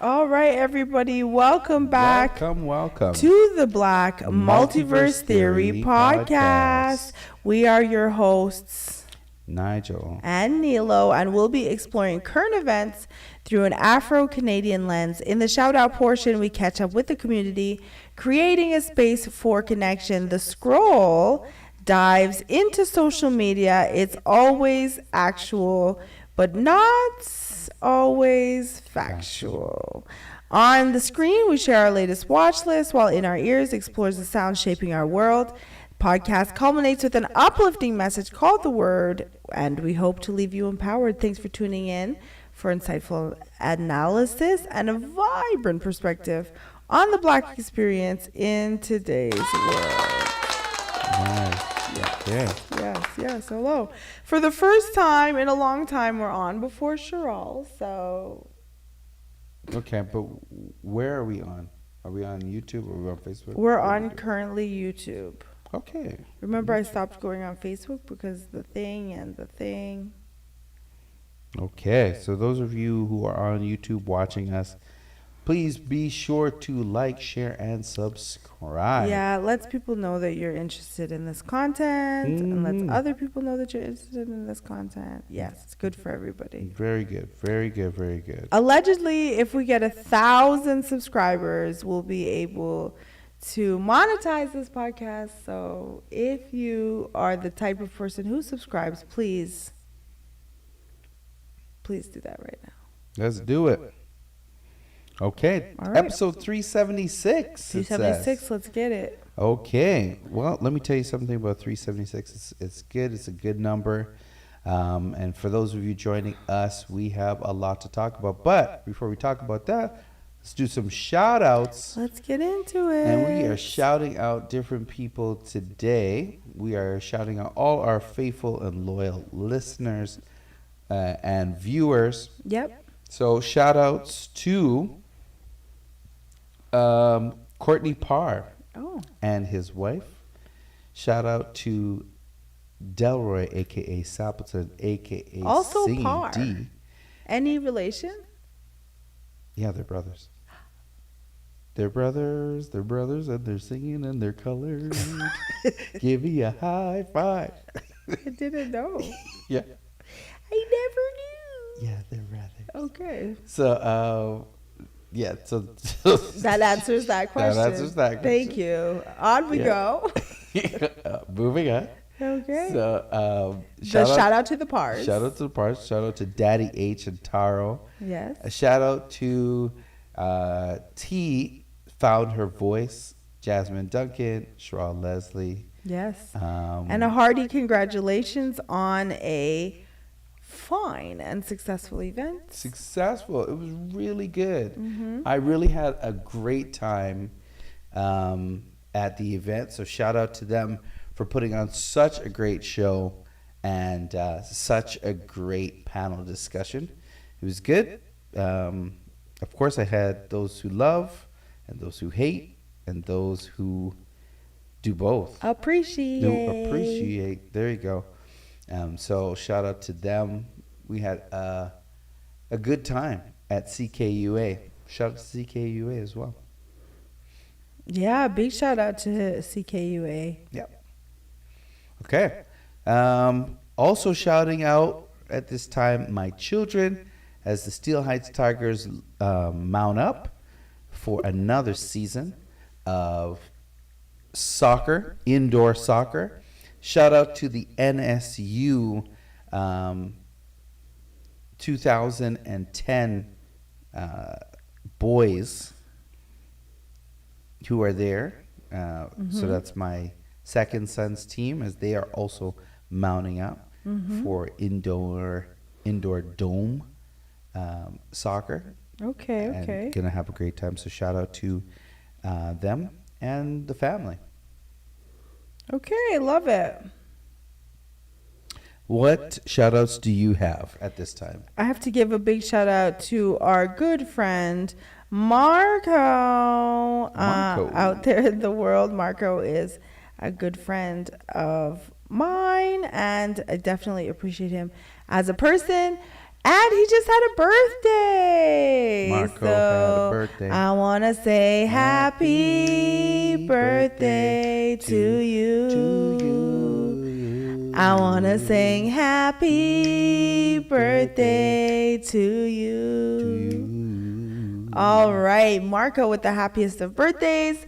All right, everybody, welcome back Welcome. to the Black Multiverse Theory Podcast. We are your hosts, Nigel and Nilo, and we'll be exploring current events through an Afro-Canadian lens. In the shout-out portion, we catch up with the community, creating a space for connection. The scroll dives into social media. It's always actual, but not always factual. On the screen, we share our latest watch list, while in our ears explores the sounds shaping our world. Podcast culminates with an uplifting message called The Word, and we hope to leave you empowered. Thanks for tuning in for insightful analysis and a vibrant perspective on the Black experience in today's world. Nice. Yes. Hello. For the first time in a long time, we're on before Chiral. So. Okay, but where are we on? Are we on YouTube or are we on Facebook? We're on currently YouTube. Okay. Remember, I stopped going on Facebook because the thing. Okay, so those of you who are on YouTube watching us, please be sure to like, share, and subscribe. Yeah, lets people know that you're interested in this content, and lets other people know that you're interested in this content. Yes, it's good for everybody. Very good. Allegedly, if we get 1,000 subscribers, we'll be able to monetize this podcast. So if you are the type of person who subscribes, please do that right now. Let's do it. Okay, All right. Episode 376. 376, let's get it. Okay, well, let me tell you something about 376. It's good. It's a good number. And for those of you joining us, we have a lot to talk about. But before we talk about that, let's do some shout outs. Let's get into it. And we are shouting out different people today. We are shouting out all our faithful and loyal listeners and viewers. Yep. So shout outs to Courtney Parr and his wife. Shout out to Delroy, a.k.a. Sappleton, a.k.a. Also Singing Parr. D. Any relation? Yeah, they're brothers. They're brothers, and they're singing and they're colored. Give me a high five. I didn't know. Yeah. I never knew. Yeah, they're brothers. Okay. So, yeah, so That answers that question. Thank you. On we go. Moving on. Okay. So, shout out to the Pars. Shout out to the Pars. Shout out to Daddy H and Taro. Yes. A shout out to T, found her voice, Jasmine Duncan, Sherrod Leslie. Yes. And a hearty congratulations on a fine and successful event. Successful. It was really good. Mm-hmm. I really had a great time at the event. So shout out to them for putting on such a great show and such a great panel discussion. It was good. Of course, I had those who love and those who hate and those who do both. Appreciate. There you go. So shout out to them. We had a good time at CKUA. Shout out to CKUA as well. Yeah, big shout out to CKUA. Yep. Okay. Also shouting out at this time my children as the Steel Heights Tigers mount up for another season of soccer, indoor soccer. Shout out to the NSU 2010 boys who are there. So that's my second son's team, as they are also mounting up for indoor dome soccer. Okay. And gonna have a great time. So shout out to them and the family. Okay, love it. What shout outs do you have at this time? I have to give a big shout out to our good friend Marco. Out there in the world. Marco is a good friend of mine, and I definitely appreciate him as a person. And he just had a birthday. Marco had a birthday. I want to say happy birthday to you. I want to sing happy birthday to you. All right. Marco with the happiest of birthdays.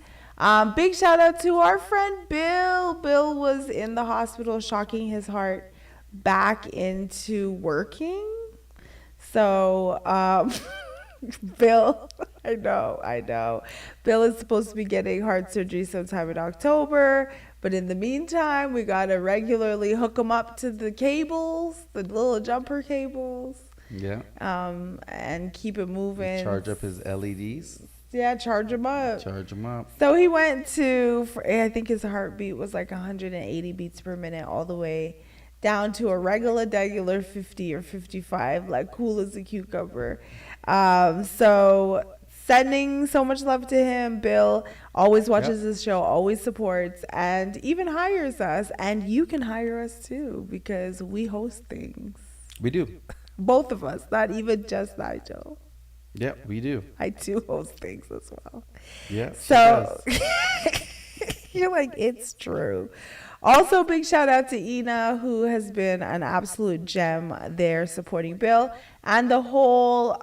Big shout out to our friend Bill. Bill was in the hospital shocking his heart back into working. So, Bill, I know. Bill is supposed to be getting heart surgery sometime in October. But in the meantime, we got to regularly hook him up to the cables, the little jumper cables. Yeah. And keep it moving. Charge up his LEDs. Yeah, charge him up. So he went to, I think his heartbeat was like 180 beats per minute all the way down to a regular 50 or 55, like cool as a cucumber. So sending so much love to him. Bill always watches this show, always supports, and even hires us. And you can hire us too, because we host things. We do. Both of us, not even just Nigel. Yeah, we do. I do host things as well. Yeah. So you're like, it's true. Also, big shout out to Ina, who has been an absolute gem there supporting Bill, and the whole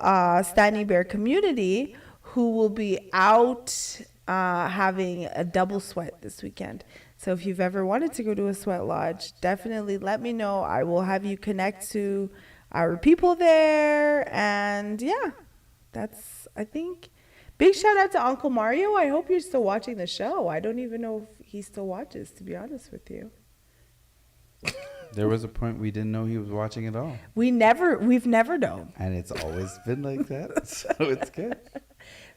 Standing Bear community, who will be out having a double sweat this weekend. So if you've ever wanted to go to a sweat lodge, definitely let me know. I will have you connect to our people there. And yeah, that's, I think, big shout out to Uncle Mario. I hope you're still watching the show. I don't even know if he still watches, to be honest with you. There was a point we didn't know he was watching at all. We've never known. And it's always been like that, so it's good.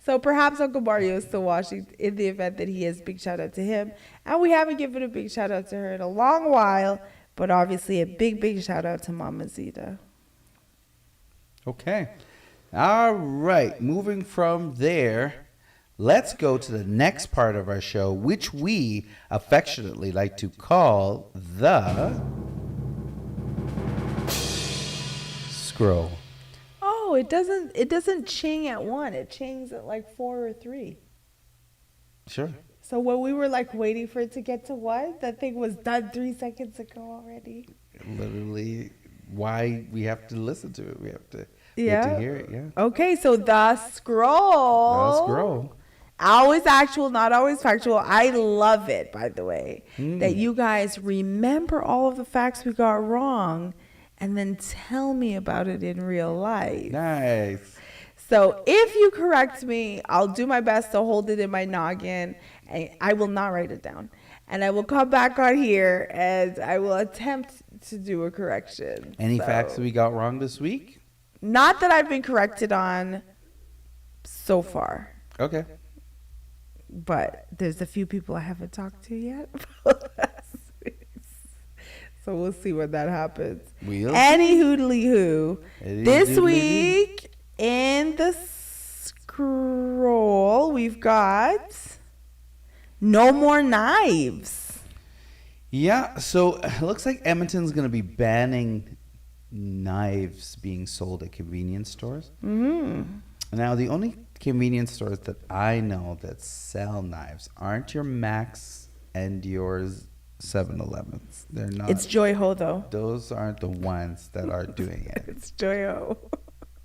So perhaps Uncle Mario is still watching in the event that he is. Big shout out to him. And we haven't given a big shout out to her in a long while, but obviously a big shout out to Mama Zita. Okay. All right. Moving from there, let's go to the next part of our show, which we affectionately like to call the scroll. Oh, it doesn't ching at 1. It chings at like 4 or 3. Sure. So when we were like waiting for it to get to 1, that thing was done 3 seconds ago already. Literally, why we have to listen to it. We have to hear it. Yeah. Okay, so the scroll. The scroll. Always actual, not always factual. I love it, by the way, that you guys remember all of the facts we got wrong and then tell me about it in real life. Nice. So if you correct me, I'll do my best to hold it in my noggin, and I will not write it down. And I will come back on here and I will attempt to do a correction. Any facts we got wrong this week? Not that I've been corrected on so far. Okay. But there's a few people I haven't talked to yet. So we'll see when that happens. Any hoodly who. This week in the scroll, we've got no more knives. Yeah, so it looks like Edmonton's going to be banning knives being sold at convenience stores. Mm-hmm. Now, the only convenience stores that I know that sell knives aren't your Max and your 7-Elevens. They're not. It's Joy Ho, though. Those aren't the ones that are doing it. It's Joy Ho.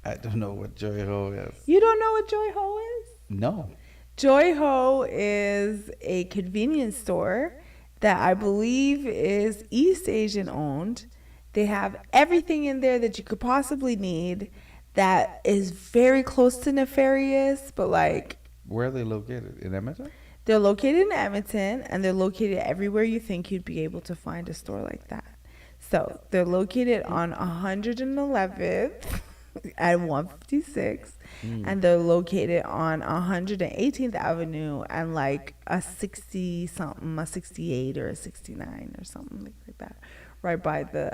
I don't know what Joy Ho is. You don't know what Joy Ho is? No. Joy Ho is a convenience store that I believe is East Asian owned. They have everything in there that you could possibly need that is very close to nefarious, but like... Where are they located? In Edmonton? They're located in Edmonton, and they're located everywhere you think you'd be able to find a store like that. So they're located on 111th at 156, and they're located on 118th Avenue and like a 60-something, a 68 or a 69 or something like that, right by the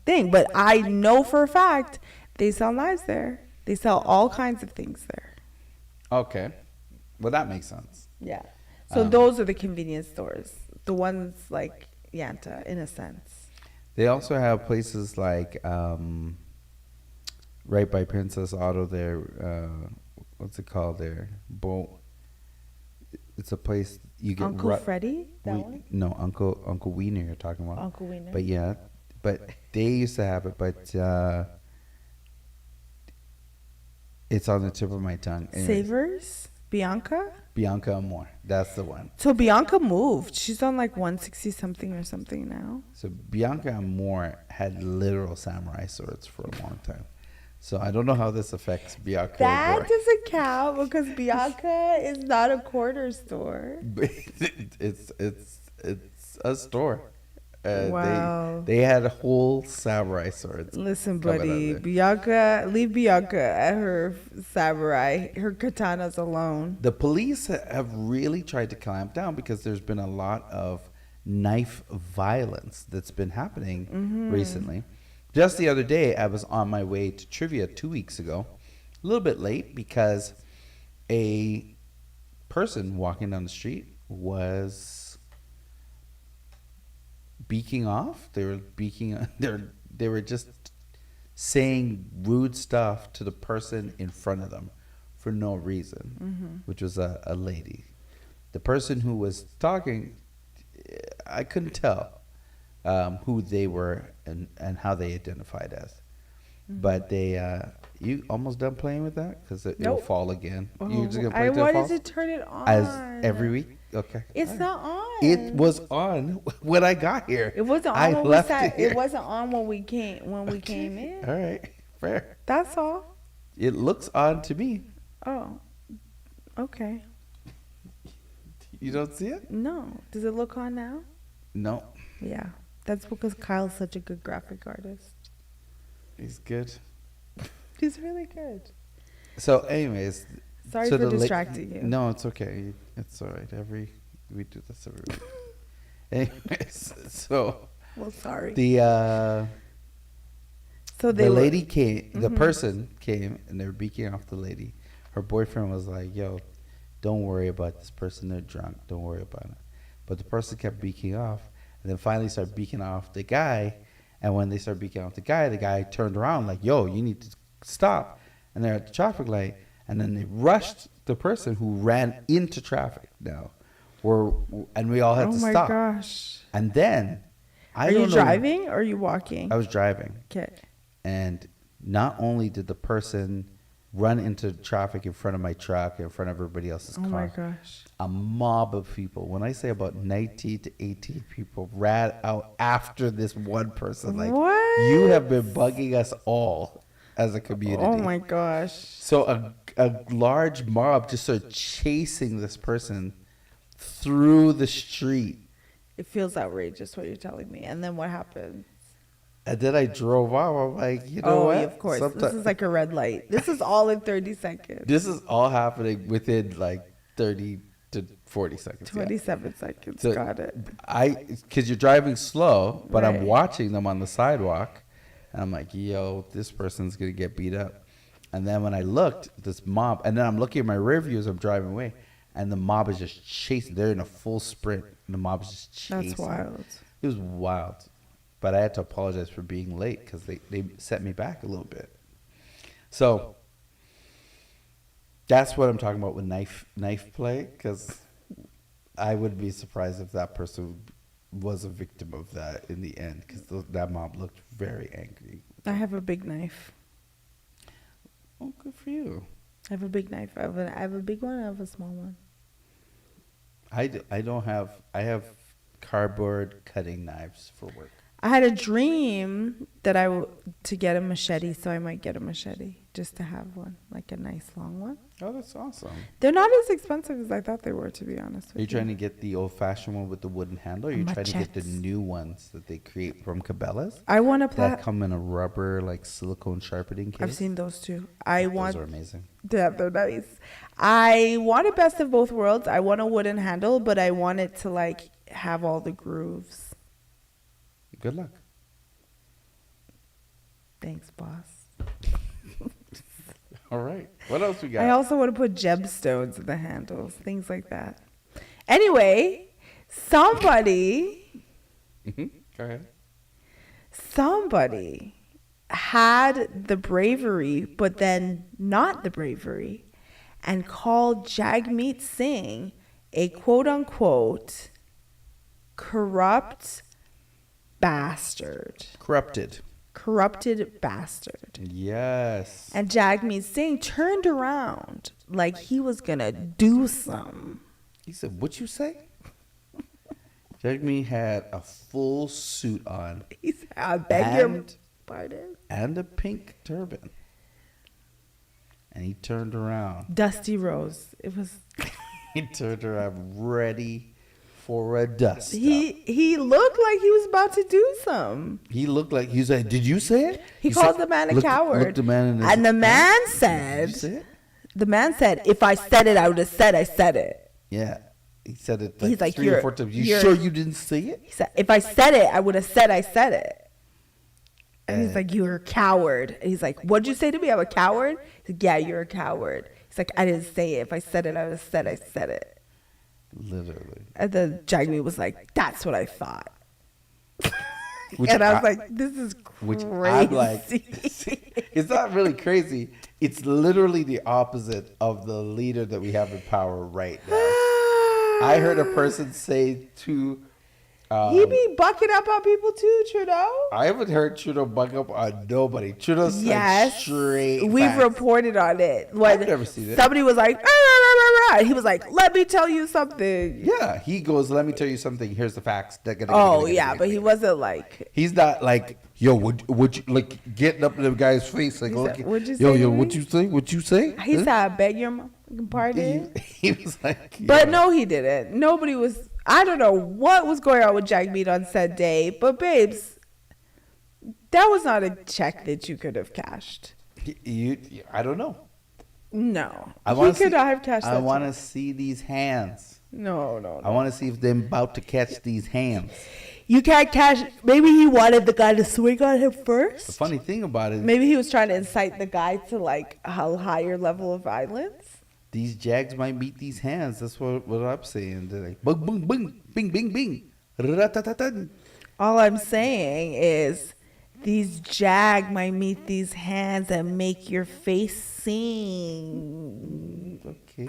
thing. But I know for a fact they sell knives there. They sell all kinds of things there. Okay. Well, that makes sense. Yeah. So those are the convenience stores. The ones like Yanta, in a sense. They also have places like right by Princess Auto there. What's it called there? It's a place you get Uncle Freddie? That one? No, Uncle Wiener you're talking about. Uncle Wiener. But yeah, but they used to have it, but it's on the tip of my tongue. Anyways. Savers? Bianca Amore. That's the one. So Bianca moved. She's on like 160 something or something now. So Bianca Amore had literal samurai swords for a long time. So I don't know how this affects Bianca. That doesn't count because Bianca is not a corner store. it's a store. Wow. They had whole samurai swords. Listen, buddy, leave Bianca at her samurai, her katanas alone. The police have really tried to clamp down because there's been a lot of knife violence that's been happening recently. Just the other day, I was on my way to trivia 2 weeks ago, a little bit late because a person walking down the street was beaking off. They were just saying rude stuff to the person in front of them for no reason, which was a lady. The person who was talking, I couldn't tell who they were and how they identified as. But you almost done playing with that? Because it'll fall again. You're just gonna play till it falls? I wanted to turn it on. As every week? Okay. It's not on. It was on when I got here. It wasn't on when we sat. It wasn't on when we came in. All right. Fair. That's all. It looks on to me. Oh. Okay. You don't see it? No. Does it look on now? No. Yeah. That's because Kyle's such a good graphic artist. He's good. He's really good. So, anyways. Sorry for distracting you. No, it's okay. It's all right. We do this every week. Anyways, so. Well, sorry. The lady came. The person came, and they were beaking off the lady. Her boyfriend was like, "Yo, don't worry about this person. They're drunk. Don't worry about it." But the person kept beaking off, and then finally started beaking off the guy. And when they started beaking off the guy turned around like, "Yo, you need to stop." And they're at the traffic light. And then they rushed the person who ran into traffic now. And we all had to stop. Oh, my gosh. And then, Are you driving or are you walking? I was driving. Okay. And not only did the person run into traffic in front of my truck, in front of everybody else's car. Oh, my gosh. A mob of people, when I say about 19 to 18 people, ran out after this one person. Like, what? You have been bugging us all as a community. Oh, my gosh. So a large mob just started chasing this person through the street. It feels outrageous what you're telling me. And then what happened? And then I drove off. I'm like, you know what? Of course. This is like a red light. This is all in 30 seconds. This is all happening within like 30 to 40 seconds. 27 seconds. So got it. Because you're driving slow, but Right. I'm watching them on the sidewalk. And I'm like, yo, this person's going to get beat up. And then when I looked, this mob, and then I'm looking at my rear view as I'm driving away, and the mob is just chasing. They're in a full sprint, and the mob is just chasing. That's wild. It was wild. But I had to apologize for being late because they set me back a little bit. So that's what I'm talking about with knife play, because I would be surprised if that person was a victim of that in the end, because that mob looked very angry. I have a big knife. Oh, good for you. I have a big knife. I have a big one. I have a small one. I don't have. I have cardboard cutting knives for work. I had a dream that to get a machete, so I might get a machete just to have one, like a nice long one. Oh, that's awesome. They're not as expensive as I thought they were, to be honest with you. Are you trying to get the old-fashioned one with the wooden handle, or are you trying to get the Machetes. new ones that they create from Cabela's? I want to That come in a rubber, like, silicone sharpening case? I've seen those too. Those are amazing. Yeah, they're nice. I want a best of both worlds. I want a wooden handle, but I want it to like have all the grooves. Good luck. Thanks, boss. All right. What else we got? I also want to put gemstones in the handles, things like that. Anyway, somebody Go ahead. somebody had the bravery, but then not the bravery, and called Jagmeet Singh a quote-unquote corrupt bastard. Corrupted bastard. Yes. And Jagmeet Singh turned around like he was going to do something. He said, "What you say?" Jagmeet had a full suit on. He said, "I beg your pardon." And a pink turban. And he turned around. Dusty Rose. It was... He turned around ready for a dust. He looked like he was about to do something. He looked like he was like, "Did you say it?" He called the man a coward. Looked the man in his, and the man said, "Did you say it?" The man said, "If I said it, I would have said I said it." Yeah. He said it like, He's like, 3 or 4 times. You sure you didn't say it? He said, "If I said it, I would have said I said it." And he's like, "You're a coward." And he's like, "What'd you say to me? I'm a coward?" He's like, "Yeah, you're a coward." He's like, "I didn't say it. If I said it, I would have said I said it." Literally. And then Jagmeet was like, "That's what I thought." And I was like, "This is crazy." Which I'm like, it's not really crazy. It's literally the opposite of the leader that we have in power right now. I heard a person say to... he be bucking up on people too, Trudeau. I haven't heard Trudeau buck up on nobody. Trudeau's like straight We've facts. reported on it. When I've never seen it. Somebody was like, "Ah, rah, rah, rah, rah." He was like, "Let me tell you something." Yeah, he goes, "Let me tell you something. Here's the facts." Oh, yeah, but he wasn't like... He's not like, "Yo, would you," like getting up in the guy's face like, He said, "What'd you "Yo, say to what me?" you say? What you say?" He said, "I beg your pardon." He was like, But no, he didn't. Nobody was... I don't know what was going on with Jagmeet on said day, but babes, that was not a check that you could have cashed. I don't know. No. He could not have cashed that I want to check. see these hands. No. I want to see if they're about to catch these hands. You can't cash... Maybe he wanted the guy to swing on him first. The funny thing about it, Maybe he was trying to incite the guy to like a higher level of violence. these Jags might meet these hands. That's what I'm saying. They're like, boom, boom, boom, bing, bing, bing. Ra-ta-ta-ta. All I'm saying is these Jag might meet these hands and make your face sing. Okay.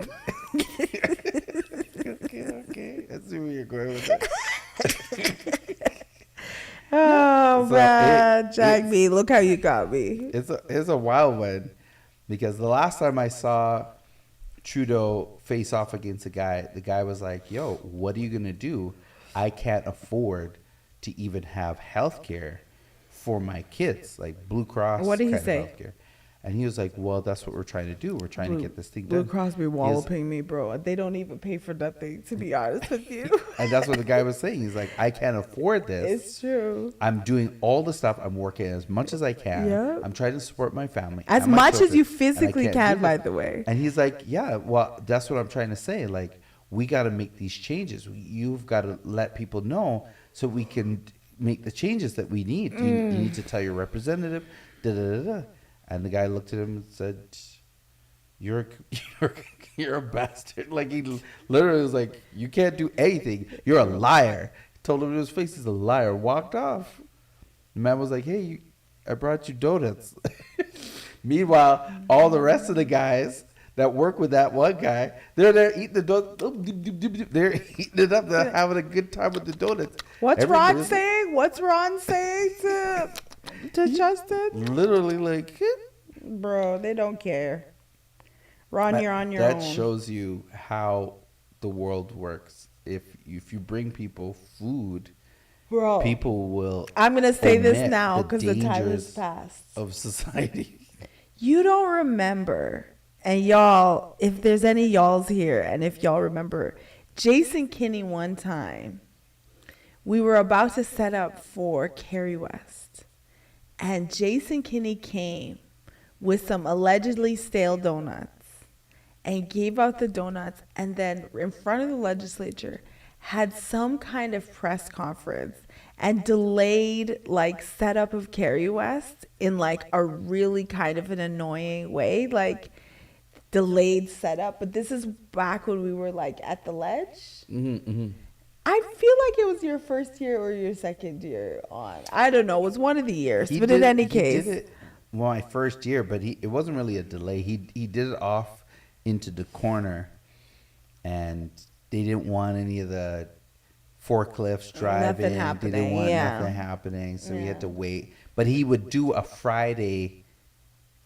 okay. I see where you're going with that. Oh, So man. Jag me. Look how you got me. It's a wild one because the last time I saw Trudeau face off against a guy, the guy was like, "Yo, what are you going to do? I can't afford to even have health care for my kids, like Blue Cross." What did he kind of say? healthcare. And he was like, "Well, that's what we're trying to do. We're trying to get this thing Blue done." Cross be walloping me, bro. They don't even pay for nothing, to be honest with you. And that's what the guy was saying. He's like, "I can't afford this. It's true. I'm doing all the stuff. I'm working as much as I can. Yeah. I'm trying to support my family. As and my much as children, you and I physically can't can, do by this." the way. And he's like, "Yeah, well, that's what I'm trying to say. Like, we got to make these changes. You've got to let people know so we can make the changes that we need. You need to tell your representative, da-da-da-da." And the guy looked at him and said, you're a bastard. Like, he literally was like, "You can't do anything. You're a liar." Told him to his face, he's a liar. Walked off. The man was like, "Hey, I brought you donuts." Meanwhile, all the rest of the guys that work with that one guy, they're there eating the donuts. They're eating it up. They're having a good time with the donuts. What's Ron Everybody's saying? What's Ron saying to Justin? literally like, Bro, they don't care. Ron, you're on your own. That shows you how the world works. If you bring people food, Bro, people will. I'm going to say this omit now the because the time has dangers passed. of society. You don't remember, and y'all, if there's any y'alls here, and if y'all remember, Jason Kinney one time, we were about to set up for Kerry West, and Jason Kinney came with some allegedly stale donuts and gave out the donuts, and then in front of the legislature had some kind of press conference and delayed like setup of Kerry West in like a really kind of an annoying way, like delayed setup. But this is back when we were like at the ledge. I feel like it was your first year or your second year on. I don't know. It was one of the years. He But did- in any he case. did it my first year, but it wasn't really a delay. He did it off into the corner, and they didn't want any of the forklifts driving. They didn't want nothing happening, so he had to wait. But he would do a Friday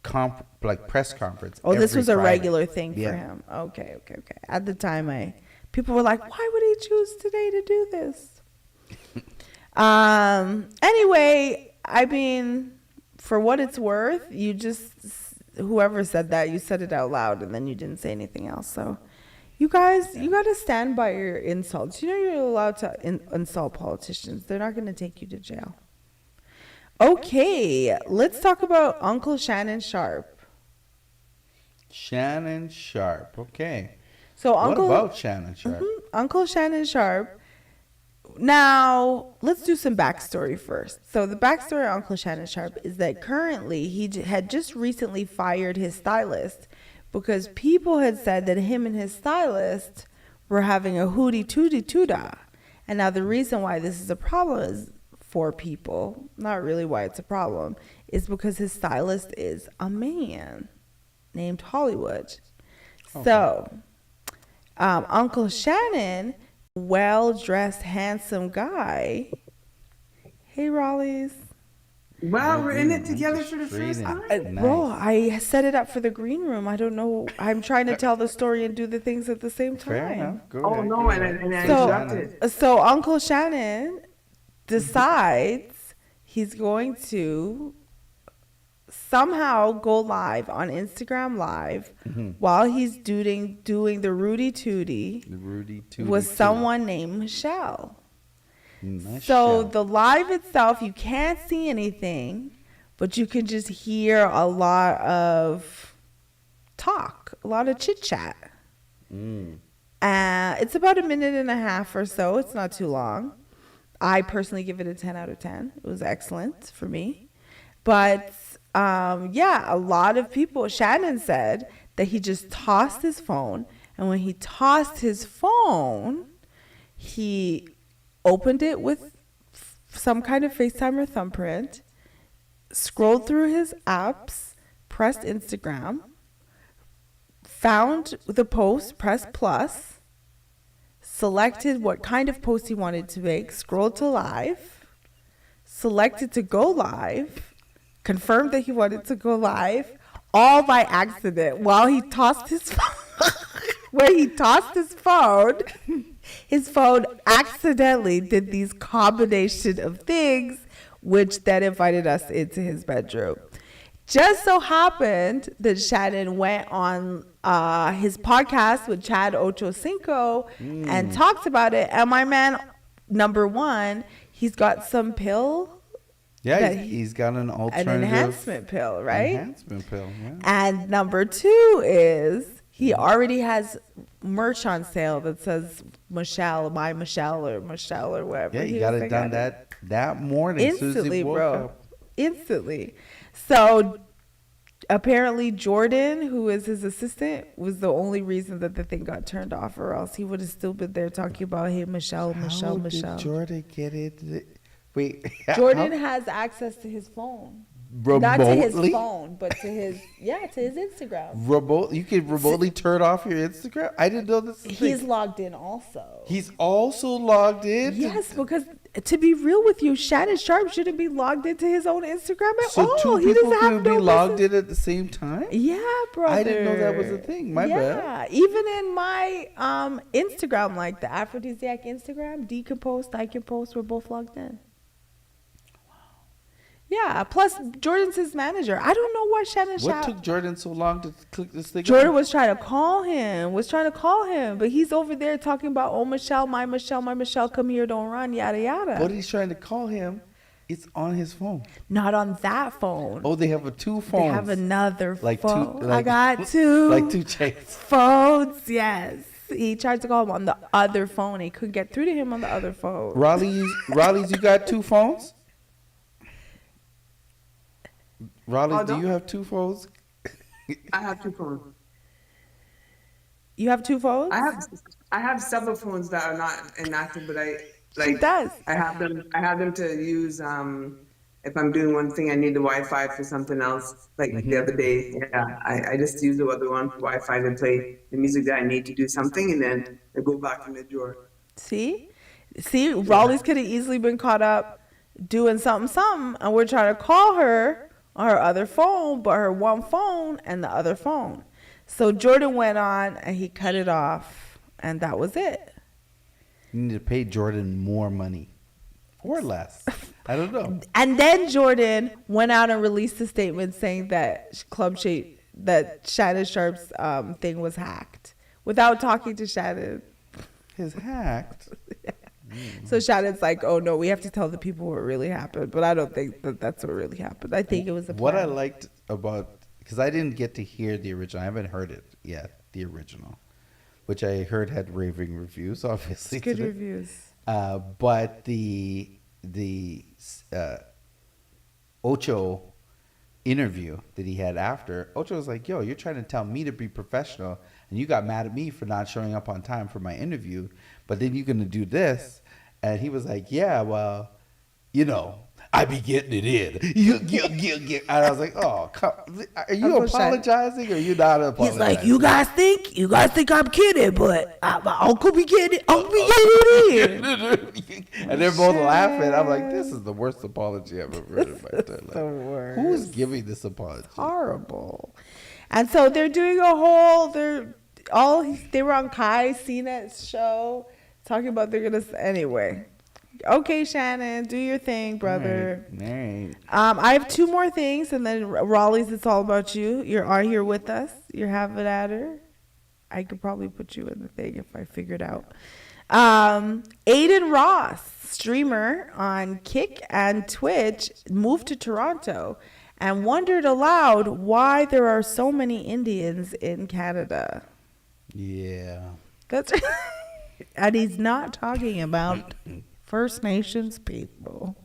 press conference. Oh, this every was a Friday. regular thing for him. Okay. At the time, people were like, "Why would he choose today to do this?" Anyway, I mean, for what it's worth, whoever said that, you said it out loud, and then you didn't say anything else. So, you guys, you got to stand by your insults. You know, you're allowed to insult politicians. They're not going to take you to jail. Okay, let's talk about Uncle Shannon Sharpe. Shannon Sharpe. Okay. So what about Shannon Sharpe? Uncle Shannon Sharpe. Now, let's do some backstory first. So the backstory of Uncle Shannon Sharpe is that currently he had just recently fired his stylist because people had said that him and his stylist were having a hootie tootie toodah. And now the reason why this is a problem is for people, not really why it's a problem, is because his stylist is a man named Hollywood. Okay. So, Uncle Shannon, well-dressed, handsome guy. Hey, Raleighs. Well, we're in it together for the first time. Nice. Bro, I set it up for the green room. I don't know. I'm trying to tell the story and do the things at the same time. Fair enough. Go Oh, ahead, no, go and ahead. I interrupted. So Uncle Shannon decides he's going to somehow go live on Instagram Live while he's doing the Rudy Tootie with someone named Michelle. So the live itself, you can't see anything, but you can just hear a lot of talk, a lot of chit chat. It's about a minute and a half or so. It's not too long. I personally give it a 10 out of 10. It was excellent for me. But a lot of people, Shannon said that he just tossed his phone. And when he tossed his phone, he opened it with some kind of FaceTime or thumbprint, scrolled through his apps, pressed Instagram, found the post, pressed plus, selected what kind of post he wanted to make, scrolled to live, selected to go live, confirmed that he wanted to go live, all by accident while he tossed his phone. Where he tossed his phone accidentally did these combination of things, which then invited us into his bedroom. Just so happened that Shannon went on his podcast with Chad Ochocinco and talked about it. And my man, number one, he's got some pill. Yeah, he's got an alternative. An enhancement pill, right? Enhancement pill, yeah. And number two is he already has merch on sale that says Michelle, my Michelle, or whatever. Yeah, he got it done that morning. Instantly, bro. Instantly. So apparently Jordan, who is his assistant, was the only reason that the thing got turned off, or else he would have still been there talking about, hey, Michelle. How did Jordan get it? Wait. Jordan has access to his phone. Remotely? Not to his phone, but to his Instagram. You can remotely turn off your Instagram? I didn't know this. He's logged in also. He's also logged in? Yes, because to be real with you, Shannon Sharpe shouldn't be logged into his own Instagram at all. So two people could be logged in at the same time? Yeah, brother. I didn't know that was a thing. My bad. Yeah, even in my Instagram, like the Aphrodisiac Instagram, Decompose, Dicompose, we're both logged in. Yeah, plus Jordan's his manager. I don't know why Shannon Sharpe. What took Jordan so long to click this thing? Jordan was trying to call him, but he's over there talking about, oh, Michelle, my Michelle, come here, don't run, yada, yada. What he's trying to call him, it's on his phone. Not on that phone. Oh, they have two phones. They have another phone. Two, I got two. Like two chains. Phones, yes. He tried to call him on the other phone. He couldn't get through to him on the other phone. Raleigh's, you got two phones? Raleigh, do you have two phones? I have two phones. You have two phones? I have. I have several phones that are not inactive, but She does. I have them. I have them to use. If I'm doing one thing, I need the Wi-Fi for something else. Like the other day, yeah, I just use the other one for Wi-Fi to play the music that I need to do something, and then I go back in the drawer. See, Raleigh's could have easily been caught up doing something, and we're trying to call her on her other phone, but her one phone and the other phone. So Jordan went on and he cut it off, and that was it. You need to pay Jordan more money or less. I don't know. And then Jordan went out and released a statement saying that that Shannon Sharpe's thing was hacked without talking to Shannon. His hacked. So Shannon's like, oh no, we have to tell the people what really happened. But I don't think that's what really happened. I think it was a plan. What I liked about, because I didn't get to hear the original. I haven't heard it yet, the original, which I heard had raving reviews, obviously. It's good reviews. But the Ocho interview that he had after, Ocho was like, yo, you're trying to tell me to be professional, and you got mad at me for not showing up on time for my interview, but then you're going to do this. And he was like, yeah, well, you know, I be getting it in. And I was like, oh, are you apologizing or are you not apologizing? He's like, you guys think I'm kidding, but my uncle be getting it in. And they're both laughing. I'm like, this is the worst apology I've ever heard in my entire life. The worst. Who's giving this apology? Horrible. And so they're doing a whole, they were on Kai Cenat's show talking about they're going to, anyway. Okay, Shannon, do your thing, brother. All right. I have two more things, and then Raleigh's, it's all about you. You are here with us. You're having at her. I could probably put you in the thing if I figured out. Aiden Ross, streamer on Kick and Twitch, moved to Toronto and wondered aloud why there are so many Indians in Canada. Yeah. That's and he's not talking about First Nations people.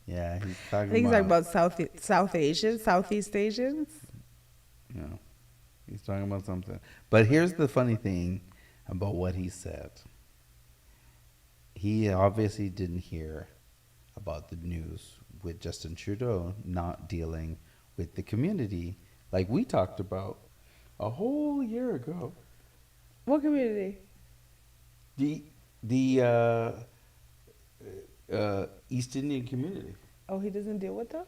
Yeah, he's I think he's talking about South Asians, Southeast Asians. No, he's talking about something. But here's the funny thing about what he said. He obviously didn't hear about the news with Justin Trudeau not dealing with the community like we talked about a whole year ago. What community? The East Indian community. Oh, he doesn't deal with them?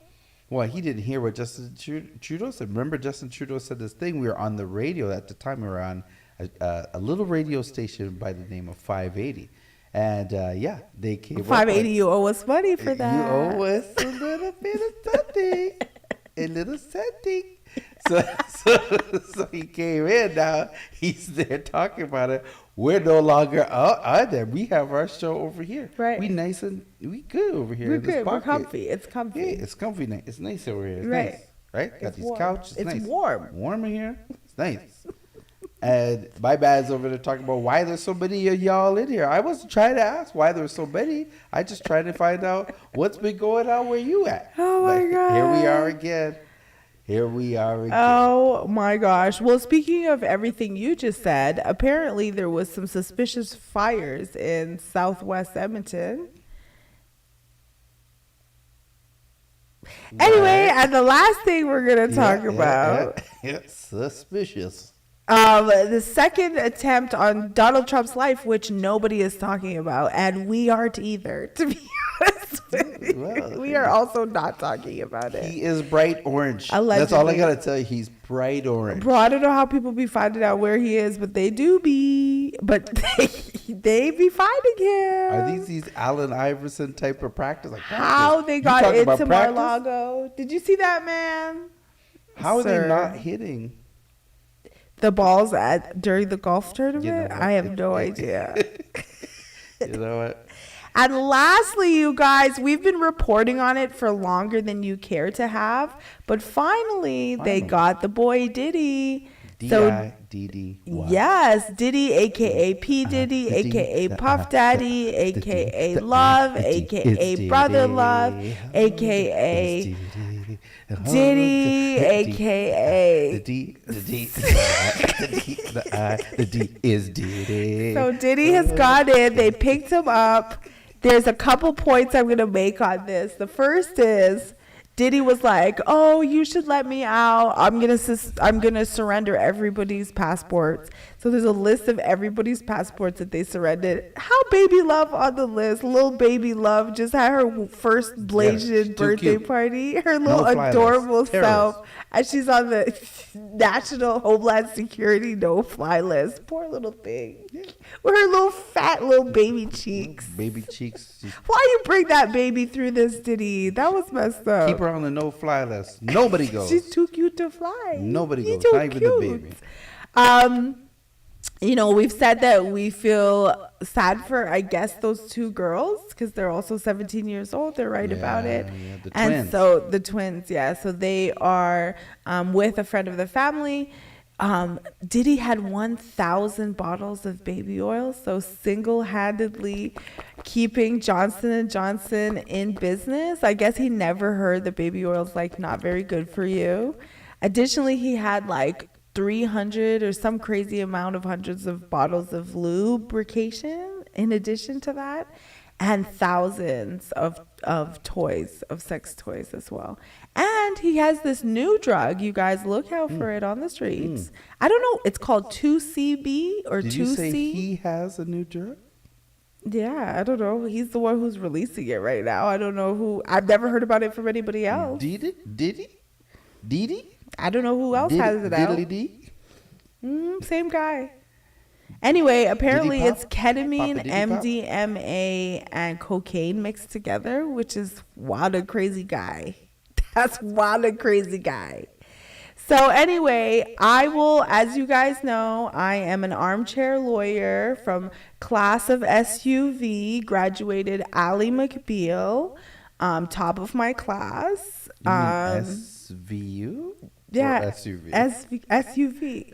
Well, he didn't hear what Justin Trudeau said. Remember, Justin Trudeau said this thing. We were on the radio at the time. We were on a little radio station by the name of 580. And yeah, they came 580, you owe us money for that. You owe us a little bit of something. A little something. So he came in. Now he's there talking about it. We're no longer out there. We have our show over here. Right. We nice and we good over here. We're in this good. We're pocket. comfy. It's comfy. Yeah, it's comfy. It's nice over here. It's right. nice. Right? Got It's these warm. couches. It's nice. warm. Warm in here. It's nice. And my man's over there talking about why there's so many of y'all in here. I wasn't trying to ask why there's so many. I just trying to find out what's been going on where you at. Oh my God. Here we are again. Here we are again. Oh my gosh. Well, speaking of everything you just said, apparently there was some suspicious fires in Southwest Edmonton. Anyway, and the last thing we're going to talk about. It's suspicious. The second attempt on Donald Trump's life, which nobody is talking about, and we aren't either, to be honest with you. Well, we are also not talking about it. He is bright orange. Allegedly. That's all I got to tell you. He's bright orange. Bro, I don't know how people be finding out where he is, but they do be. But they be finding him. Are these Allen Iverson type of practice? Like how practice? they You got talking about into practice? Mar-a-Lago. Did you see that, man? How are Sir. they not hitting? The balls during the golf tournament? You know what? I have no idea. You know what? And lastly, you guys, we've been reporting on it for longer than you care to have. But finally, they got the boy Diddy. D-I-D-D-Y. Yes, Diddy, a.k.a. P. Diddy, a.k.a. Puff Daddy, a.k.a. Love, a.k.a. Brother Love, a.k.a. Diddy, aka the D is Diddy. So Diddy has gone in. They picked him up. There's a couple points I'm gonna make on this. The first is Diddy was like, "Oh, you should let me out. I'm gonna surrender everybody's passports." So there's a list of everybody's passports that they surrendered. How Baby Love on the list? Little Baby Love just had her first blazing birthday party. Her little adorable self, and she's on the National Homeland Security no-fly list. Poor little thing, with her little fat little baby cheeks. Baby cheeks. Why you bring that baby through this, Diddy? That was messed up. Keep her on the no-fly list. Nobody goes. She's too cute to fly. Nobody She's goes. too Not even the baby. You know, we've said that we feel sad for, I guess, those two girls because they're also 17 years old. They're right about it. Yeah, the and twins. so the twins, yeah. So they are with a friend of the family. Diddy had 1,000 bottles of baby oil, so single-handedly keeping Johnson & Johnson in business. I guess he never heard that baby oil's like not very good for you. Additionally, he had like 300 or some crazy amount of hundreds of bottles of lubrication in addition to that, and thousands of toys, of sex toys as well. And he has this new drug. You guys look out for it on the streets. I don't know. It's called 2CB or 2C. Did you say he has a new drug? Yeah, I don't know. He's the one who's releasing it right now. I don't know who. I've never heard about it from anybody else. Diddy? I don't know who else has it out. Diddly D? Same guy. Anyway, apparently Diddy it's ketamine, Papa Diddy Pop? MDMA, and cocaine mixed together, which is wild and crazy guy. That's wild and crazy guy. So anyway, I will, as you guys know, I am an armchair lawyer from class of SUV, graduated Ally McBeal, top of my class. SVU? Yeah, Or SUV? SUV.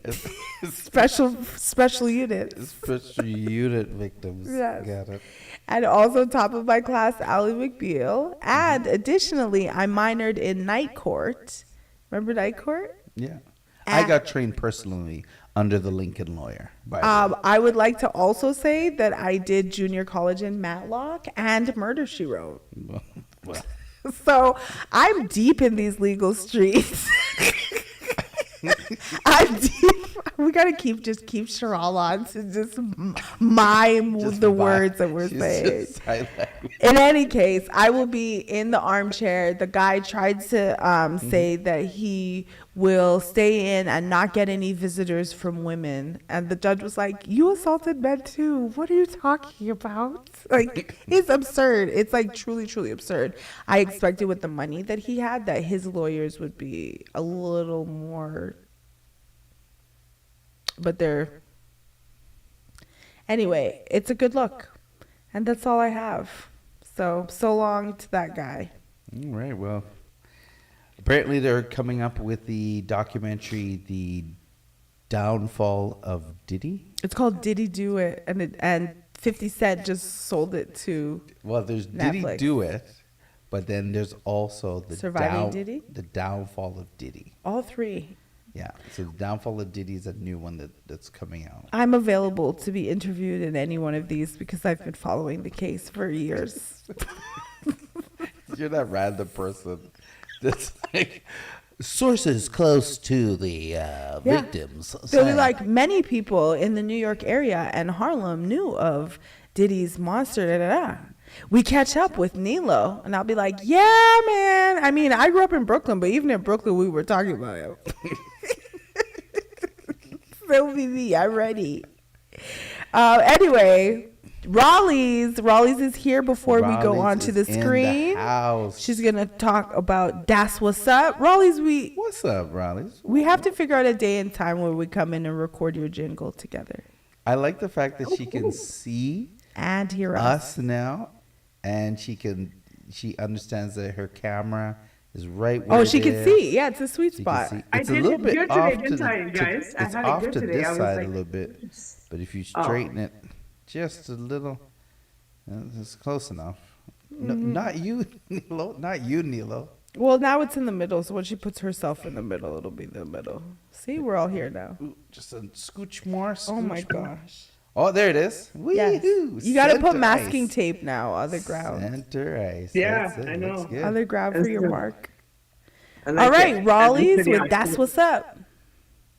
Special unit. Special unit victims. Yes. Got it. And also top of my class, Ally McBeal. And additionally, I minored in night court. Remember night court? Yeah. I got trained personally under the Lincoln lawyer. By the way. I would like to also say that I did junior college in Matlock and Murder, She Wrote. Well, So I'm deep in these legal streets. I'm deep. We gotta keep Cheryl on to just mime the words that we're She's saying. just highlighting. In any case, I will be in the armchair. The guy tried to say that he will stay in and not get any visitors from women. And the judge was like, "You assaulted men too. What are you talking about?" Like, it's absurd. It's like truly, truly absurd. I expected with the money that he had that his lawyers would be a little more, but they're, anyway, it's a good look. And that's all I have. So long to that guy. All right. Well, apparently they're coming up with the documentary, The Downfall of Diddy. It's called Diddy Do It, and 50 Cent just sold it to. Well, there's Netflix. Diddy Do It, but then there's also Surviving Diddy? The Downfall of Diddy. All three. Yeah. So The Downfall of Diddy is a new one that's coming out. I'm available to be interviewed in any one of these because I've been following the case for years. You're that random person that's like sources close to the victims. They'll be like, many people in the New York area and Harlem knew of Diddy's monster. Da, da, da. We catch up with Nilo, and I'll be like, yeah, man. I mean, I grew up in Brooklyn, but even in Brooklyn, we were talking about it. So be me. I'm ready. Anyway, Raleigh's is here before we go on to the screen. She's gonna talk about Das What's Up. Raleigh's, What's up, Raleigh's? we have to figure out a day and time where we come in and record your jingle together I like the fact that she can see and hear us. us now, and she understands that her camera is right where She can see. Yeah, it's a sweet She can spot. see. I It's a did little it bit good off today, to didn't I, the, guys? I it's had it off good to today. this I was side like- a little bit, but if you straighten it just a little, it's close enough. No, not you, Nilo. Not you, Nilo. Well, now it's in the middle, so when she puts herself in the middle, it'll be the middle. See, we're all here now. Ooh, just a scooch more. Oh my Scooch more. gosh. Oh, there it is. Yes. Wee-hoo. You got to put Center masking ice. tape now, other ground. Center ice. Yeah, That's it. I Looks know. good. Other ground for That's your good. mark. I like All right, it. Raleigh's Everybody with That's else- What's Up.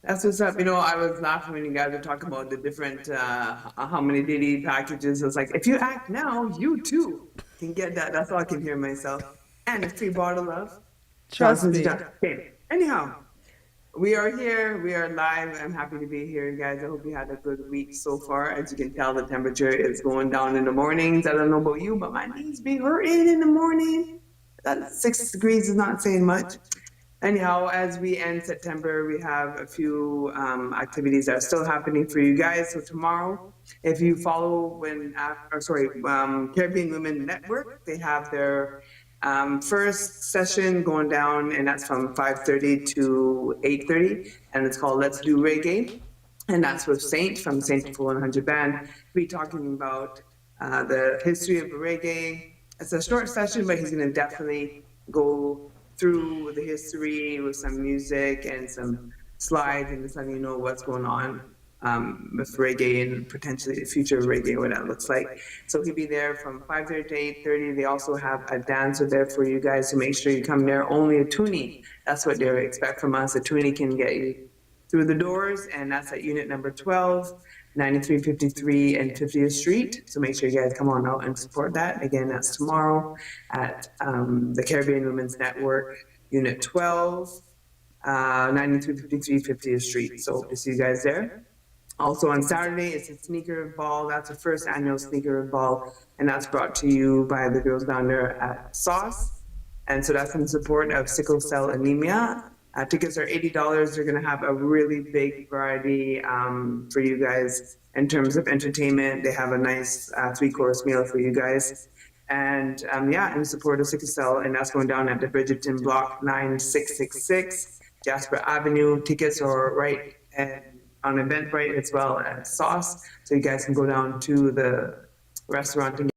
That's what's up. You know, I was laughing when you guys were talking about the different, how many Diddy packages. It's like, if you act now, you too can get that. That's all I can hear myself. And a free bottle of Trust Johnson's me. Johnson. Okay. Anyhow, we are here. We are live. I'm happy to be here, guys. I hope you had a good week so far. As you can tell, the temperature is going down in the mornings. I don't know about you, but my knees be hurting in the morning. That 6 degrees is not saying much. Anyhow, as we end September, we have a few activities that are still happening for you guys. So tomorrow, if you follow Caribbean Women Network, they have their first session going down, and that's from 5:30 to 8:30, and it's called Let's Do Reggae, and that's with Saint from Saint 100 Band. We'll be talking about the history of reggae. It's a short session, but he's going to definitely go through the history with some music and some slides and just letting you know what's going on with reggae and potentially the future of reggae, what that looks like. So he'll be there from 5:30 to 8:30. They also have a dancer there for you guys to make sure you come there. Only a toonie. That's what they expect from us. A toonie can get you through the doors, and that's at unit number 12, 9353 and 50th Street. So make sure you guys come on out and support that. Again, that's tomorrow at the Caribbean Women's Network, unit 12, 9353 50th Street. So hope to see you guys there. Also on Saturday, it's a sneaker ball. That's the first annual sneaker ball, and that's brought to you by the girls down there at Sauce. And so that's in support of sickle cell anemia. Tickets are $80. They're going to have a really big variety for you guys in terms of entertainment. They have a nice 3-course meal for you guys. And in support of sickle cell, and that's going down at the Bridgerton Block 9666, Jasper Avenue. Tickets are right on Eventbrite as well as Sauce. So you guys can go down to the restaurant and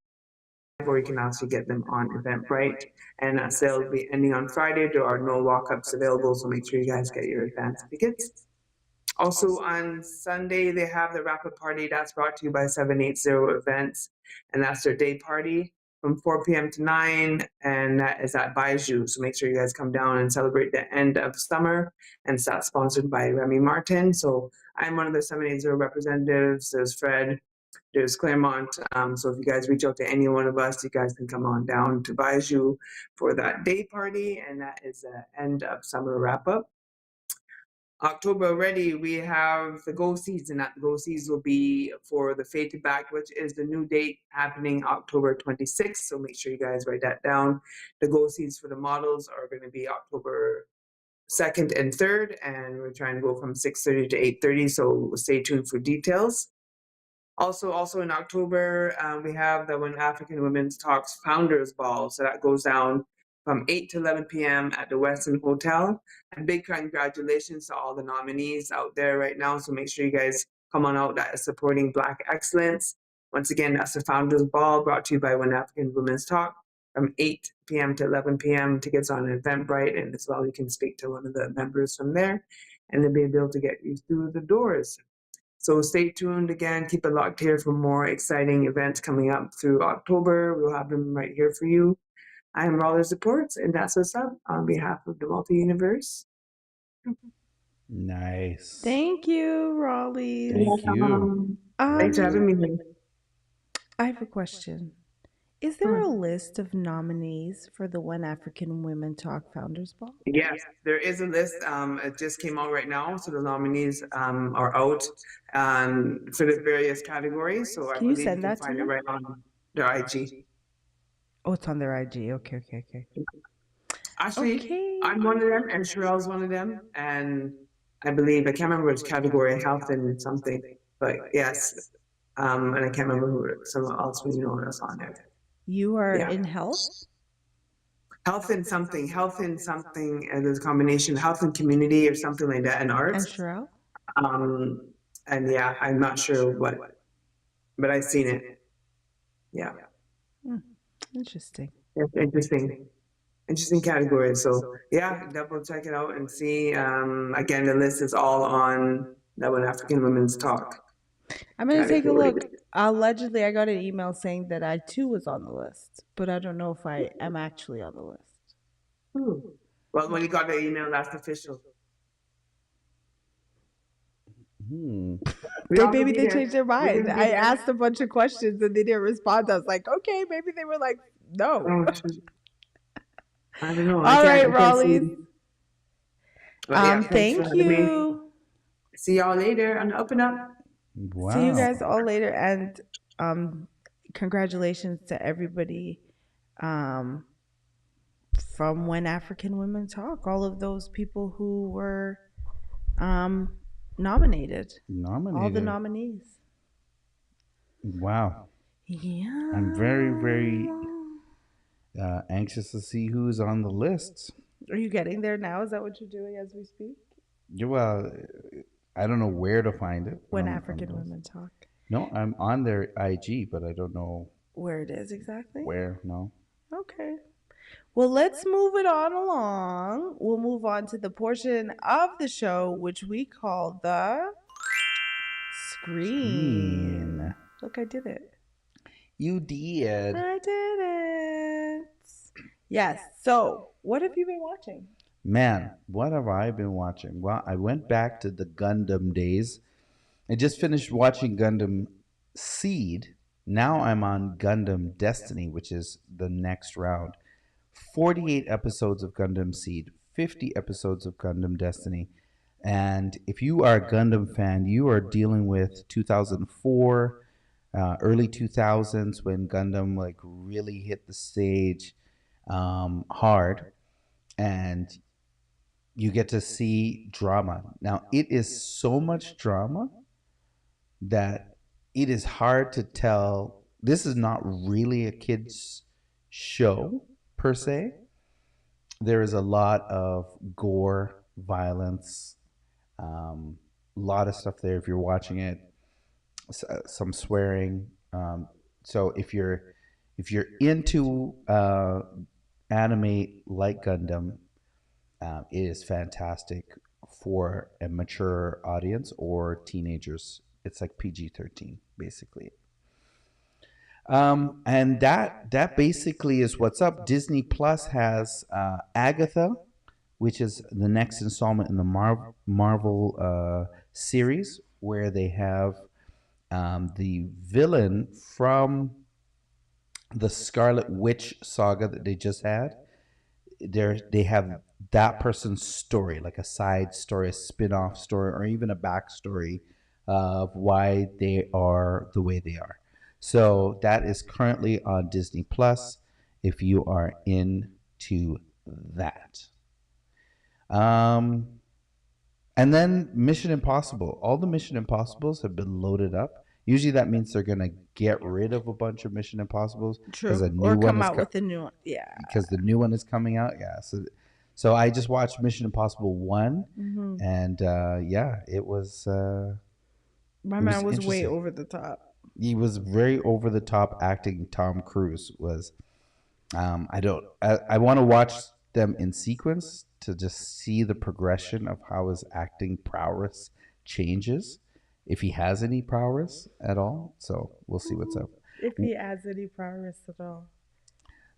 or you can also get them on Eventbrite. And that sale will be ending on Friday. There are no walk-ups available, so make sure you guys get your advance tickets. Also on Sunday, they have the Rapid Party. That's brought to you by 780 Events, and that's their day party from 4 p.m. to 9, and that is at Baiju. So make sure you guys come down and celebrate the end of summer, and it's not sponsored by Remy Martin. So I'm one of the 780 representatives. There's Fred. There's Claremont. So if you guys reach out to any one of us, you guys can come on down to Baiju for that day party, and that is the end of summer wrap up. October already, we have the Go Season. That Go Season will be for the Fade to Back, which is the new date happening October 26th. So make sure you guys write that down. The Go Seasons for the models are going to be October 2nd and 3rd, and we're trying to go from 6:30 to 8:30. So stay tuned for details. Also in October, we have the When African Women's Talks Founders Ball. So that goes down from 8 to 11 p.m. at the Westin Hotel. And big congratulations to all the nominees out there right now. So make sure you guys come on out. That is supporting Black excellence. Once again, that's the Founders Ball brought to you by When African Women's Talk from 8 p.m. to 11 p.m. Tickets on Eventbrite. And as well, you can speak to one of the members from there, and they'll be able to get you through the doors. So stay tuned again. Keep it locked here for more exciting events coming up through October. We'll have them right here for you. I am Rollers Reports, and that's what's up on behalf of the Multi-Universe. Nice. Thank you, Raleigh. Thank you. Thanks for having me here. I have a question. Is there a list of nominees for the When African Women Talk Founders Ball? Yes, there is a list. It just came out right now, so the nominees are out for the various categories. So I Can you believe send you can that to find it me? right on their IG. Oh, it's on their IG. Okay. Actually, Okay. I'm one of them, and Sherelle's one of them, and I believe I can't remember which category, health and something, but yes, and I can't remember who someone else was, else on there. You are Yeah. in health? Health and something, there's a combination, health and community or something like that, and And arts. Sherelle? And yeah, I'm not sure what, but I've seen it. Yeah, Interesting. it's interesting. interesting categories. So yeah, double check it out and see. Again, the list is all on that When African Women's Talk I'm gonna take a category. look. Allegedly, I got an email saying that I too was on the list, but I don't know if I am actually on the list. Hmm. Well, when you got the email, that's official. Hmm. We They all gonna maybe be they there. changed their We're mind. gonna be I there. asked a bunch of questions and they didn't respond. I was like, okay, maybe they were like, no. Oh, shoot. I don't know. All right, I can't see. Raleighs. But yeah, thanks for Thank having me. you. See y'all later on the Up and Up. See you Wow. guys all later, and congratulations to everybody um, from When African Women Talk. All of those people who were nominated. All the Nominated. nominees. Wow. Yeah. I'm very, very anxious to see who's on the list. Are you getting there now? Is that what you're doing as we speak? Yeah, well, I don't know where to find it. When on African the list. Women Talk. No, I'm on their IG, but I don't know Where it is exactly? where. No. Okay. Well, let's move it on along. We'll move on to the portion of the show which we call the screen. Look, I did it. You did. I did it. Yes. So, what have you been watching? Man, what have I been watching? Well, I went back to the Gundam days. I just finished watching Gundam Seed. Now I'm on Gundam Destiny, which is the next round. 48 episodes of Gundam Seed, 50 episodes of Gundam Destiny. And if you are a Gundam fan, you are dealing with 2004, early 2000s when Gundam like really hit the stage hard, and you get to see drama. Now it is so much drama that it is hard to tell. This is not really a kids show per se. There is a lot of gore, violence, a lot of stuff there. If you're watching it, some swearing. So if you're into anime like Gundam, it is fantastic for a mature audience or teenagers. It's like PG-13 basically. And that basically is what's up. Disney Plus has Agatha, which is the next installment in the Marvel series, where they have the villain from the Scarlet Witch saga that they just had. They have that person's story, like a side story, a spin-off story, or even a backstory of why they are the way they are. So that is currently on Disney Plus if you are into that. And then Mission Impossible. All the Mission Impossibles have been loaded up. Usually that means they're gonna get rid of a bunch of Mission Impossibles because a new Or one come is out with a new one. Yeah. because the new one is coming out. Yeah, so I just watched Mission Impossible 1, and yeah, it was. My It man was was way interesting. over the top. He was very over the top acting. Tom Cruise was. I want to watch them in sequence to just see the progression of how his acting prowess changes, if he has any prowess at all. So we'll see what's up. If he has any prowess at all.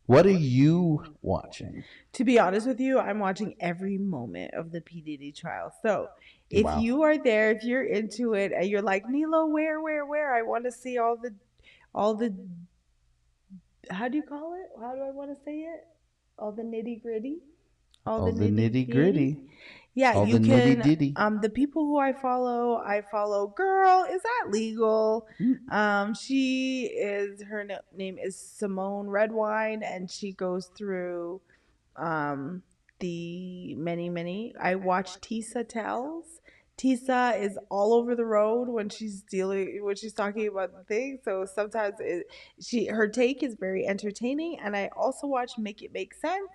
What are you watching? To be honest with you, I'm watching every moment of the P. Diddy trial. So if Wow. you are there, if you're into it and you're like, Nilo, where? I want to see all the how do you call it? How do I want to say it? All the nitty gritty. All the nitty gritty. Yeah, All you the can. nitty-ditty. The people who I follow. Girl, is that legal? She is. Her name is Simone Redwine, and she goes through the many. I watch Tisa Tells. Tisa is all over the road when she's talking about the thing. So sometimes her take is very entertaining, and I also watch Make It Make Sense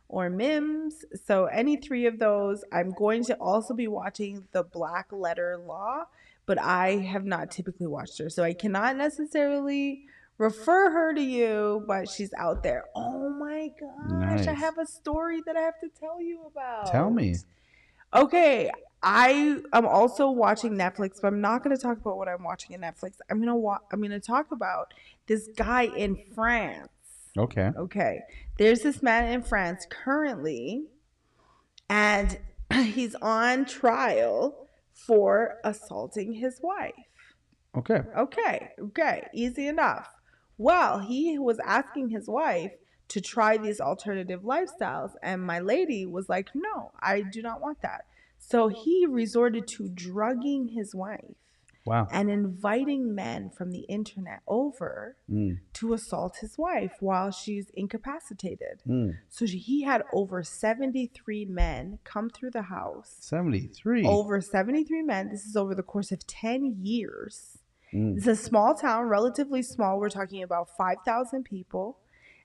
or Mims. So any three of those. I'm going to also be watching The Black Letter Law, but I have not typically watched her, so I cannot necessarily refer her to you, but she's out there. Oh my gosh, I Nice. have a story that I have to tell you about. Tell me. Okay, I am also watching Netflix, but I'm not going to talk about what I'm watching in Netflix. I'm going to talk about this guy in France. Okay. Okay. There's this man in France currently, and he's on trial for assaulting his wife. Okay. Okay, easy enough. Well, he was asking his wife to try these alternative lifestyles, and my lady was like, no, I do not want that. So he resorted to drugging his wife Wow. and inviting men from the internet over to assault his wife while she's incapacitated. So he had over 73 men come through the house. 73. Over 73 men. This is over the course of 10 years. It's a small town, relatively small. We're talking about 5,000 people.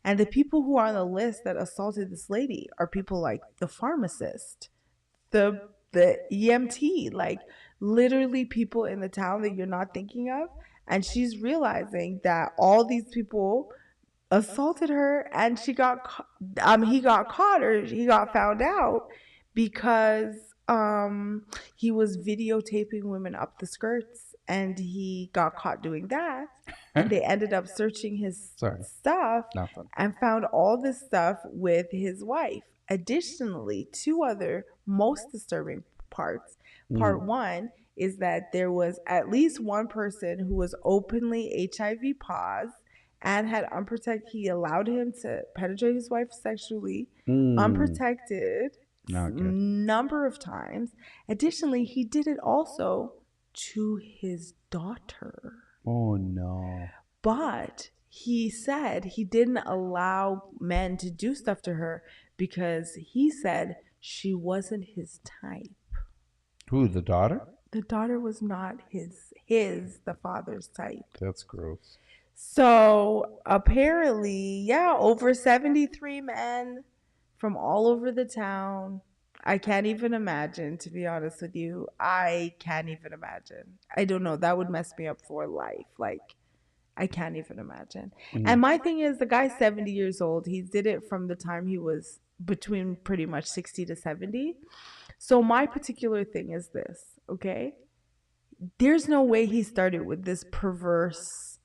And the people who are on the list that assaulted this lady are people like the pharmacist, the EMT, like literally people in the town that you're not thinking of. And she's realizing that all these people assaulted her, and he got caught, or he got found out because he was videotaping women up the skirts, and he got caught doing that. And they ended up searching his stuff and found all this stuff with his wife. Additionally, two other most disturbing parts. Part one is that there was at least one person who was openly HIV positive and had unprotected. He allowed him to penetrate his wife sexually, unprotected, number of times. Additionally, he did it also to his daughter. Oh no. But he said he didn't allow men to do stuff to her because he said she wasn't his type. Who, the daughter? The daughter was not the father's type. That's gross. So apparently, yeah, over 73 men from all over the town. I can't even imagine, to be honest with you. I can't even imagine. I don't know. That would mess me up for life. Like, I can't even imagine. And my thing is, the guy's 70 years old. He did it from the time he was between pretty much 60 to 70. So my particular thing is this, okay? There's no way he started with this perverse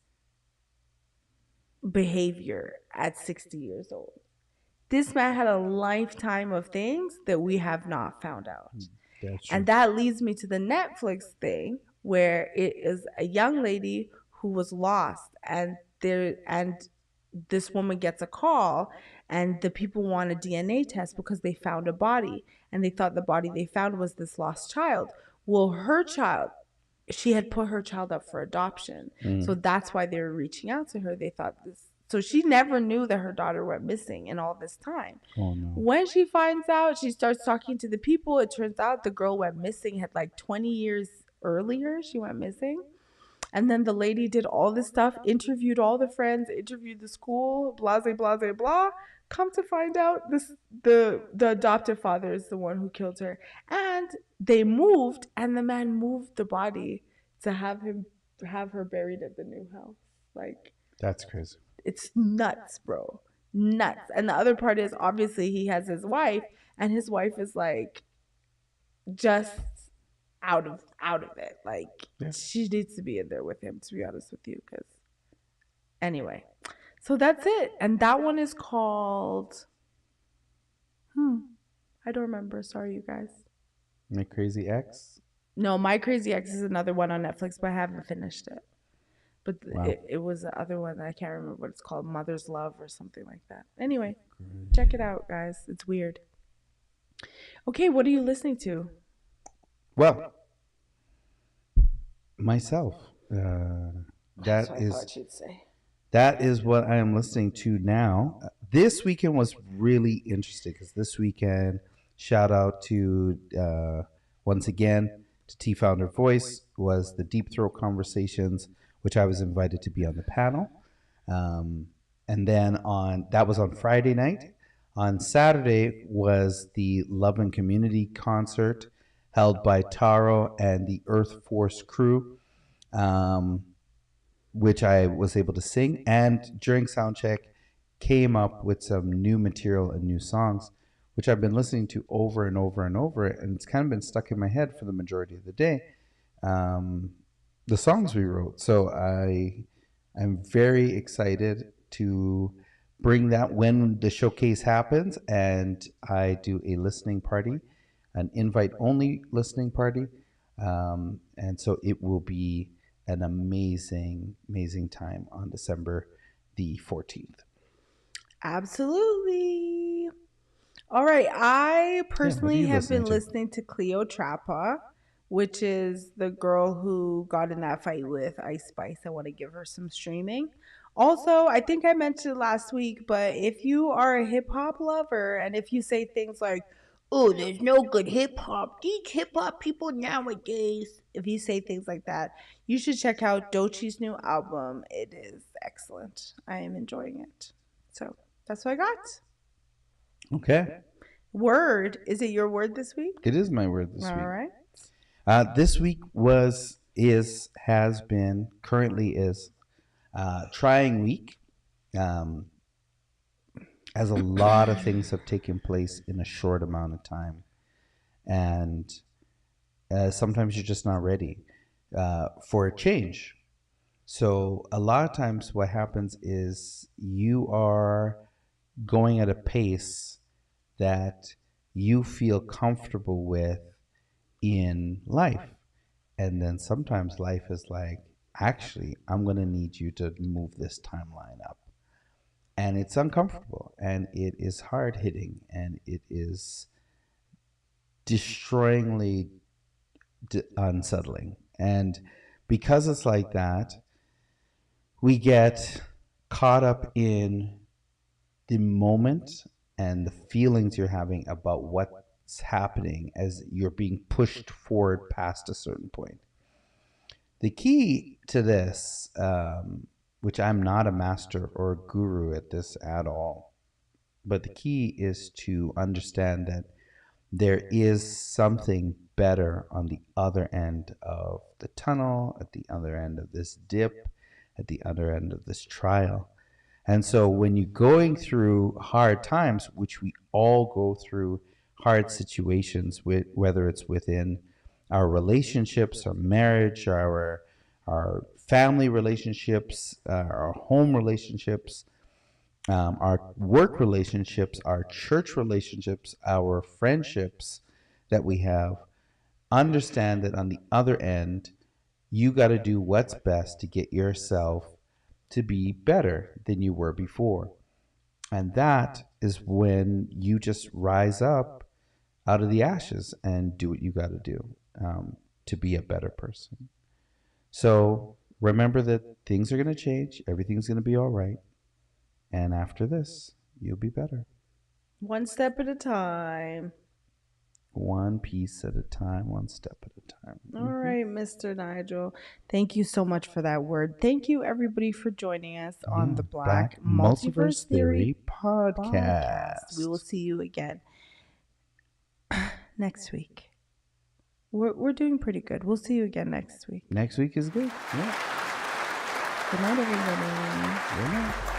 behavior at 60 years old. This man had a lifetime of things that we have not found out. And that leads me to the Netflix thing, where it is a young lady who was lost, and this woman gets a call, and the people want a DNA test because they found a body, and they thought the body they found was this lost child. Well, her child, she had put her child up for adoption. So that's why they were reaching out to her. They thought this. So she never knew that her daughter went missing in all this time. Oh, no. When she finds out, she starts talking to the people. It turns out the girl went missing had like 20 years earlier. She went missing. And then the lady did all this stuff, interviewed all the friends, interviewed the school, blah, blah, blah, blah, blah. Come to find out, the adoptive father is the one who killed her. And they moved, and the man moved the body to have her buried at the new house. Like, that's crazy. It's nuts, bro. Nuts. And the other part is, obviously, he has his wife, and his wife is like just out of it. Like, she needs to be in there with him, to be honest with you. Because anyway, so that's it. And that one is called I don't remember. Sorry, you guys. My Crazy Ex? No, My Crazy Ex is another one on Netflix, but I haven't finished it. But Wow. it was the other one. I can't remember what it's called. Mother's Love or something like that. Anyway, check it out, guys. It's weird. Okay, what are you listening to? Well, myself. That's what I thought you'd say. That is what I am listening to now. This weekend was really interesting because this weekend, shout out to, once again, to T-Founder Voice, was the Deep Throat Conversations, which I was invited to be on the panel. And then that was on Friday night. On Saturday was the Love and Community concert held by Taro and the Earth Force crew, which I was able to sing. And during soundcheck, came up with some new material and new songs, which I've been listening to over and over and over, and it's kind of been stuck in my head for the majority of the day. The songs we wrote. So I'm very excited to bring that when the showcase happens, and I do a listening party, an invite-only listening party, and so it will be an amazing, amazing time on December the 14th. Absolutely. All right. I personally have been listening to Cleotrapa, which is the girl who got in that fight with Ice Spice. I want to give her some streaming. Also, I think I mentioned it last week, but if you are a hip hop lover and if you say things like, oh, there's no good hip hop, these hip hop people nowadays, if you say things like that, you should check out Doechie's new album. It is excellent. I am enjoying it. So that's what I got. Okay. Word. Is it your word this week? It is my word this week. All right. This week has been, currently is, trying week, as a lot of things have taken place in a short amount of time, and sometimes you're just not ready for a change. So a lot of times what happens is you are going at a pace that you feel comfortable with in life, and then sometimes life is like, actually, I'm going to need you to move this timeline up. And it's uncomfortable, and it is hard hitting, and it is destroyingly unsettling. And because it's like that, we get caught up in the moment and the feelings you're having about what's happening as you're being pushed forward past a certain point. The key to this, which I'm not a master or a guru at this at all, but the key is to understand that there is something better on the other end of the tunnel, at the other end of this dip, at the other end of this trial. And so when you're going through hard times, which we all go through hard situations, with, whether it's within our relationships, our marriage, our family relationships, our home relationships, our work relationships, our church relationships, our friendships that we have, understand that on the other end, you got to do what's best to get yourself to be better than you were before. And that is when you just rise up out of the ashes and do what you got to do to be a better person. So remember that things are going to change. Everything's going to be all right. And after this, you'll be better. One step at a time. One piece at a time, one step at a time. All right, Mr. Nigel. Thank you so much for that word. Thank you, everybody, for joining us on the Black Multiverse Theory Podcast. We will see you again next week. We're doing pretty good. We'll see you again next week. Next week is good. Yeah. Good night, everybody. Good night.